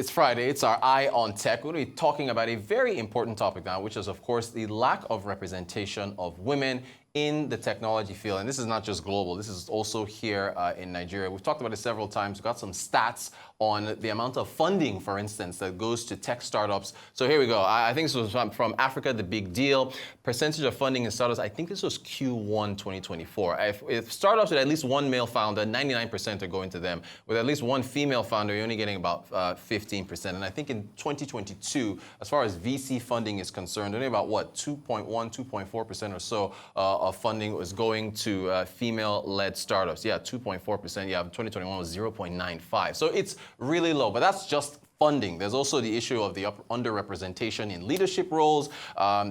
It's Friday, it's our Eye on Tech. We're going to be talking about a very important topic now, which is, of course, the lack of representation of women in the technology field. And this is not just global, this is also here in Nigeria. We've talked about it several times. We've got some stats on the amount of funding, for instance, that goes to tech startups. So here we go. I think this was from Africa, the big deal. Percentage of funding in startups, I think this was Q1 2024. If startups with at least one male founder, 99% are going to them. With at least one female founder, you're only getting about 15%. And I think in 2022, as far as VC funding is concerned, only about, what, 2.1, 2.4% or so of funding was going to female-led startups. Yeah, 2.4%. Yeah, 2021 was 0.95. So it's really low, but that's just funding. There's also the issue of the underrepresentation in leadership roles,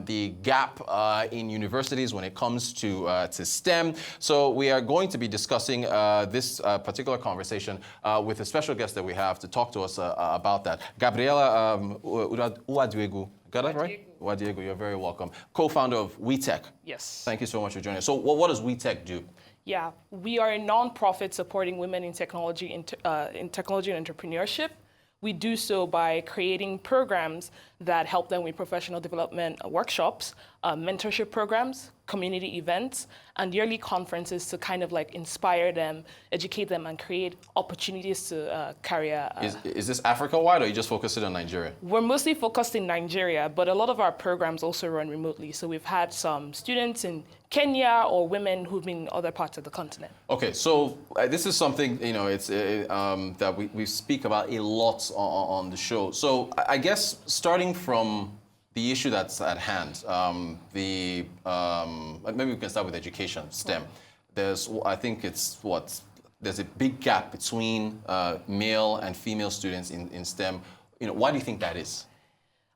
the gap in universities when it comes to STEM. So we are going to be discussing this particular conversation with a special guest that we have to talk to us about that. Gabriella Uwadiegwu. Got that right? Uwadiegwu, you're very welcome. Co-founder of WeTech. Yes. Thank you so much for joining us. So what does WeTech do? Yeah, we are a non-profit supporting women in technology, and entrepreneurship. We do so by creating programs that help them with professional development workshops, mentorship programs, community events, and yearly conferences to kind of like inspire them, educate them, and create opportunities to career. Is this Africa-wide, or are you just focusing on Nigeria? We're mostly focused in Nigeria, but a lot of our programs also run remotely. So we've had some students in Kenya or women who've been in other parts of the continent. Okay, so this is something, you know, it's that we speak about a lot on the show. So I guess starting from the issue that's at hand, maybe we can start with education, STEM. There's, I think it's there's a big gap between male and female students in STEM. You know, why do you think that is?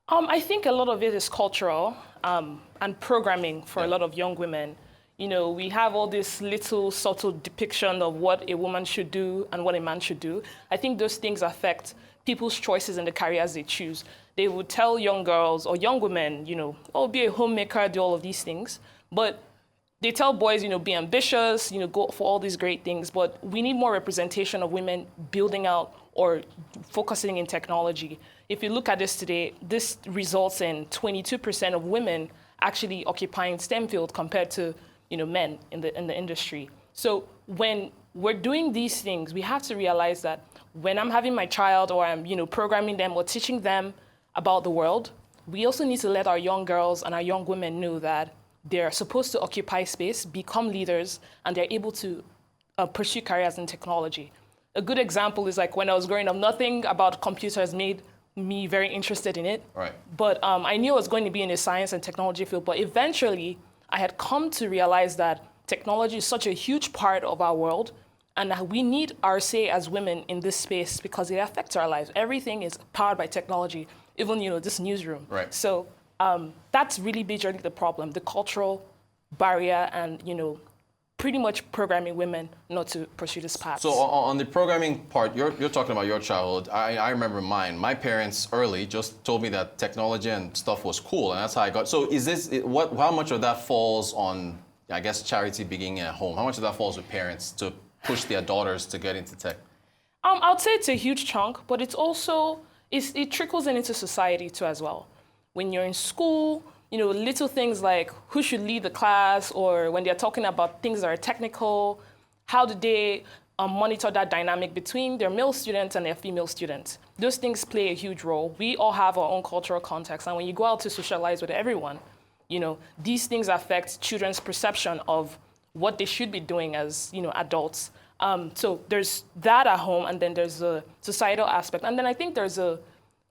I think a lot of it is cultural and programming for a lot of young women. You know, we have all this little subtle depiction of what a woman should do and what a man should do. I think those things affect people's choices and the careers they choose. They would tell young girls or young women, you know, oh, be a homemaker, do all of these things. But they tell boys, you know, be ambitious, you know, go for all these great things. But we need more representation of women building out or focusing in technology. If you look at this today, this results in 22% of women actually occupying STEM field compared to, you know, men in the industry. So when we're doing these things, we have to realize that when I'm having my child or I'm, you know, programming them or teaching them about the world, we also need to let our young girls and our young women know that they're supposed to occupy space, become leaders, and they're able to pursue careers in technology. A good example is like when I was growing up, nothing about computers made me very interested in it. Right. But I knew I was going to be in the science and technology field, but eventually I had come to realize that technology is such a huge part of our world, and we need our say as women in this space because it affects our lives. Everything is powered by technology, even, you know, this newsroom. Right. So that's really majorly the problem, the cultural barrier and, you know, pretty much programming women not to pursue this path. So on the programming part, you're talking about your childhood. I remember mine. My parents early just told me that technology and stuff was cool, and that's how I got. So is this, how much of that falls on, I guess, charity beginning at home? How much of that falls with parents to push their daughters to get into tech? I'd say it's a huge chunk, but it's also, it trickles into society too as well. When you're in school, you know, little things like who should lead the class, or when they're talking about things that are technical, how do they monitor that dynamic between their male students and their female students? Those things play a huge role. We all have our own cultural context, and when you go out to socialize with everyone, you know, these things affect children's perception of what they should be doing as, you know, adults. So there's that at home, and then there's a societal aspect. And then I think there's a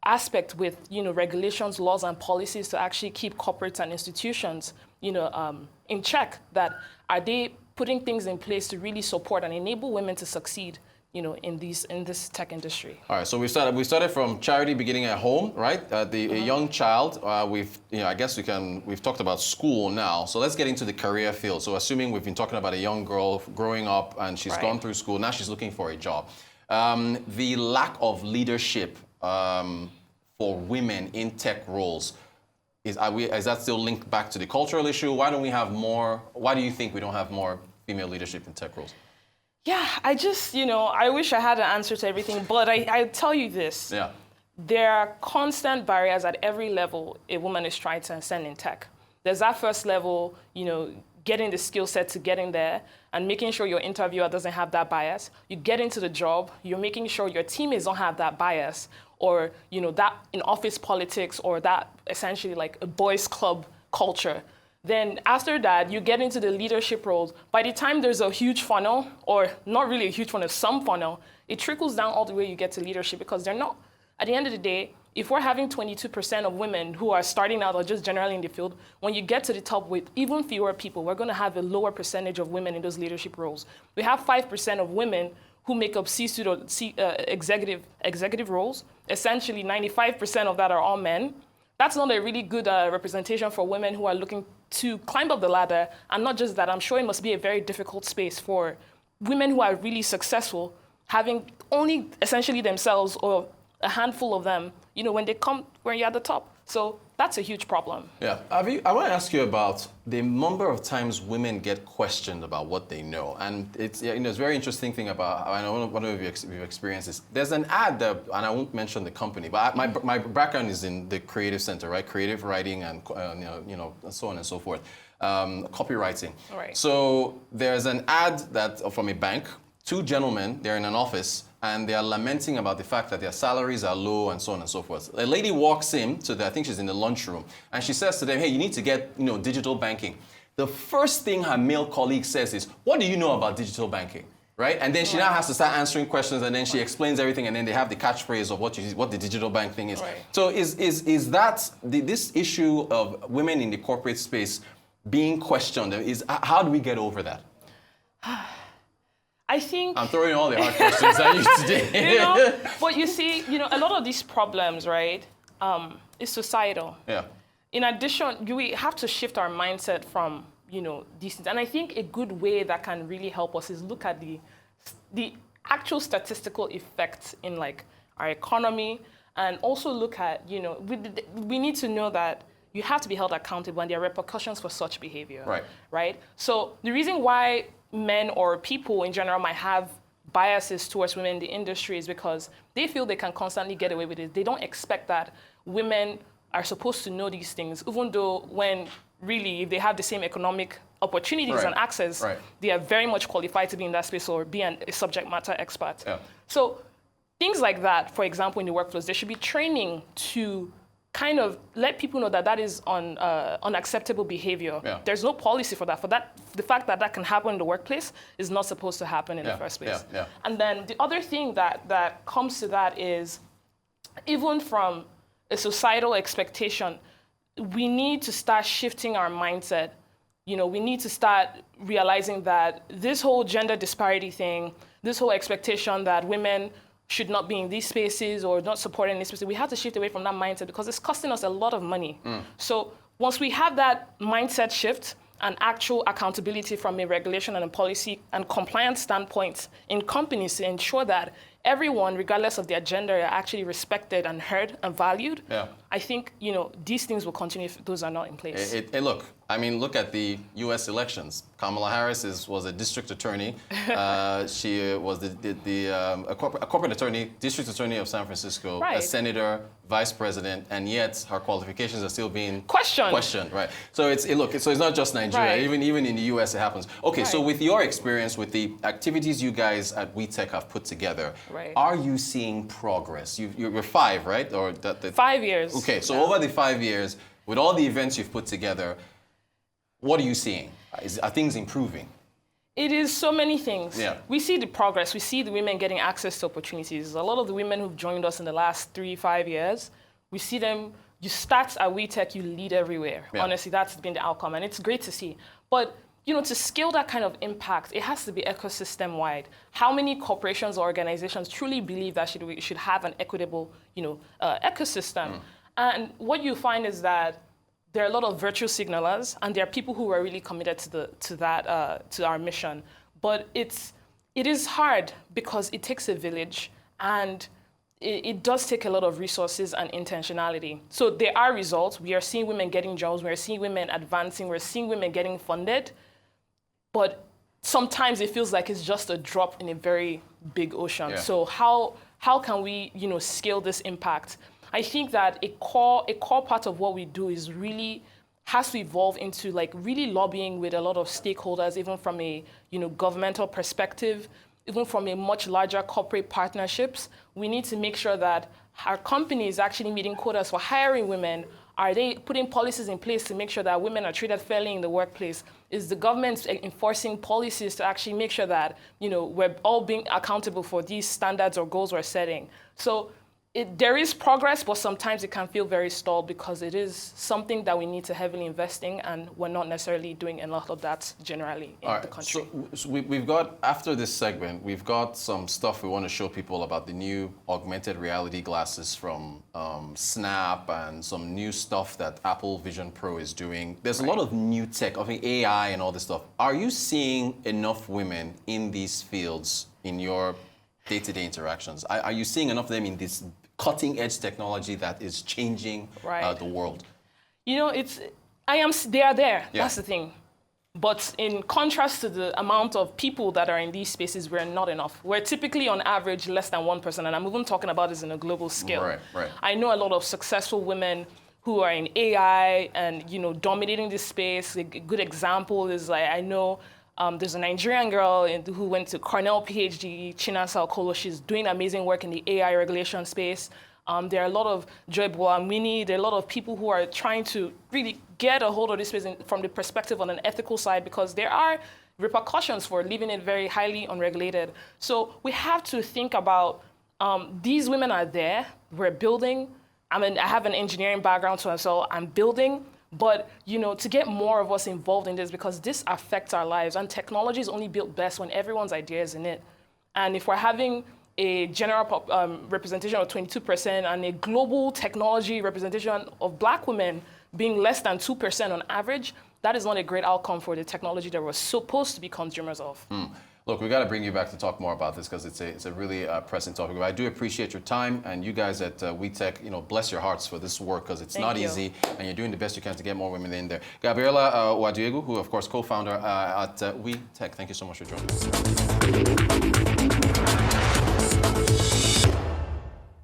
aspect with, you know, regulations, laws, and policies to actually keep corporates and institutions, you know, in check. That are they putting things in place to really support and enable women to succeed, you know, in this tech industry. All right, so we started from charity beginning at home, right? A young child. I guess we've talked about school now. So let's get into the career field. So assuming we've been talking about a young girl growing up and she's gone through school, now she's looking for a job. The lack of leadership for women in tech roles, is that still linked back to the cultural issue? Why do you think we don't have more female leadership in tech roles? Yeah, I just, you know, I wish I had an answer to everything, but I tell you this. Yeah. there are constant barriers at every level a woman is trying to ascend in tech. There's that first level, getting the skill set to getting there and making sure your interviewer doesn't have that bias. You get into the job, you're making sure your teammates don't have that bias or, that in office politics or that essentially like a boys club culture. Then after that, you get into the leadership roles. By the time there's a huge funnel, or not really a huge funnel, some funnel, it trickles down all the way you get to leadership because they're not. At the end of the day, if we're having 22% of women who are starting out or just generally in the field, when you get to the top with even fewer people, we're going to have a lower percentage of women in those leadership roles. We have 5% of women who make up C-suite or executive roles. Essentially, 95% of that are all men. That's not a really good representation for women who are looking to climb up the ladder. And not just that, I'm sure it must be a very difficult space for women who are really successful, having only essentially themselves or a handful of them, when you're at the top. So that's a huge problem. Yeah, I want to ask you about the number of times women get questioned about what they know. And it's it's a very interesting thing about, I don't know if you've experienced this. There's an ad that, and I won't mention the company, but my background is in the creative center, right? Creative writing and, and so on and so forth. Copywriting. Right. So there's an ad from a bank, two gentlemen, they're in an office, and they are lamenting about the fact that their salaries are low and so on and so forth. A lady walks in I think she's in the lunchroom, and she says to them, hey, you need to get digital banking. The first thing her male colleague says is, what do you know about digital banking? Right? And then she now has to start answering questions, and then she explains everything, and then they have the catchphrase of what the digital bank thing is. Right. So is that this issue of women in the corporate space being questioned, how do we get over that? I think I'm throwing all the hard questions at you today. But you see, a lot of these problems, right, is societal. Yeah. In addition, we have to shift our mindset from, these things. And I think a good way that can really help us is look at the actual statistical effects in like our economy, and also look at, we need to know that you have to be held accountable and there are repercussions for such behavior. Right. Right? So the reason why men or people in general might have biases towards women in the industry is because they feel they can constantly get away with it. They don't expect that women are supposed to know these things, even though when really, if they have the same economic opportunities and access, they are very much qualified to be in that space or be a subject matter expert. Yeah. So things like that, for example, in the workplace, there should be training to kind of let people know that is unacceptable behavior. Yeah. There's no policy for that. The fact that can happen in the workplace is not supposed to happen in the first place. Yeah. And then the other thing that comes to that is, even from a societal expectation, we need to start shifting our mindset. We need to start realizing that this whole gender disparity thing, this whole expectation that women should not be in these spaces or not supporting these spaces, we have to shift away from that mindset because it's costing us a lot of money. So once we have that mindset shift and actual accountability from a regulation and a policy and compliance standpoint in companies to ensure that everyone, regardless of their gender, are actually respected and heard and valued, I think, these things will continue if those are not in place. Look at the U.S. elections. Kamala Harris was a district attorney. She was a corporate attorney, district attorney of San Francisco, a senator, vice president, and yet her qualifications are still being questioned. Right. So it's not just Nigeria. Even in the U.S. it happens. Okay. So with your experience, with the activities you guys at WeTech have put together, are you seeing progress? You're 5, right? 5 years. Okay. So over the 5 years, with all the events you've put together, what are you seeing? Are things improving? It is so many things. Yeah. We see the progress. We see the women getting access to opportunities. A lot of the women who've joined us in the last 3-5 years, we see them, you start at WeTech, you lead everywhere. Yeah. Honestly, that's been the outcome, and it's great to see. But to scale that kind of impact, it has to be ecosystem-wide. How many corporations or organizations truly believe that we should have an equitable, ecosystem? And what you find is that there are a lot of virtue signalers, and there are people who are really committed to our mission. But it is hard because it takes a village, and it does take a lot of resources and intentionality. So there are results. We are seeing women getting jobs. We are seeing women advancing. We're seeing women getting funded. But sometimes it feels like it's just a drop in a very big ocean. Yeah. So how how can we, scale this impact? I think that a core part of what we do is really has to evolve into like really lobbying with a lot of stakeholders, even from a governmental perspective, even from a much larger corporate partnerships. We need to make sure that our companies actually meeting quotas for hiring women. Are they putting policies in place to make sure that women are treated fairly in the workplace? Is the government enforcing policies to actually make sure that we're all being accountable for these standards or goals we're setting? So there is progress, but sometimes it can feel very stalled because it is something that we need to heavily invest in, and we're not necessarily doing a lot of that generally in the country. So we've got, after this segment, we've got some stuff we want to show people about the new augmented reality glasses from Snap and some new stuff that Apple Vision Pro is doing. There's a lot of new tech, I think AI and all this stuff. Are you seeing enough women in these fields in your day-to-day interactions? Are you seeing enough of them in this cutting-edge technology that is changing the world? They are there. Yeah. That's the thing. But in contrast to the amount of people that are in these spaces, we're not enough. We're typically on average less than 1%, and I'm even talking about this in a global scale. Right. I know a lot of successful women who are in AI and dominating this space. A good example is I know there's a Nigerian girl who went to Cornell PhD, Chinasa Okolo. She's doing amazing work in the AI regulation space. There are a lot of Joy Boamini. There are a lot of people who are trying to really get a hold of this space from the perspective on an ethical side, because there are repercussions for leaving it very highly unregulated. So we have to think about these women are there. We're building. I have an engineering background, so I'm building. But to get more of us involved in this, because this affects our lives, and technology is only built best when everyone's idea is in it. And if we're having a general representation of 22% and a global technology representation of Black women being less than 2% on average, that is not a great outcome for the technology that we're supposed to be consumers of. Look, we got to bring you back to talk more about this because it's a really pressing topic. But I do appreciate your time, and you guys at WeTech, bless your hearts for this work, because it's not easy, and you're doing the best you can to get more women in there. Gabriella Uwadiegwu, who of course co-founder at WeTech, thank you so much for joining us.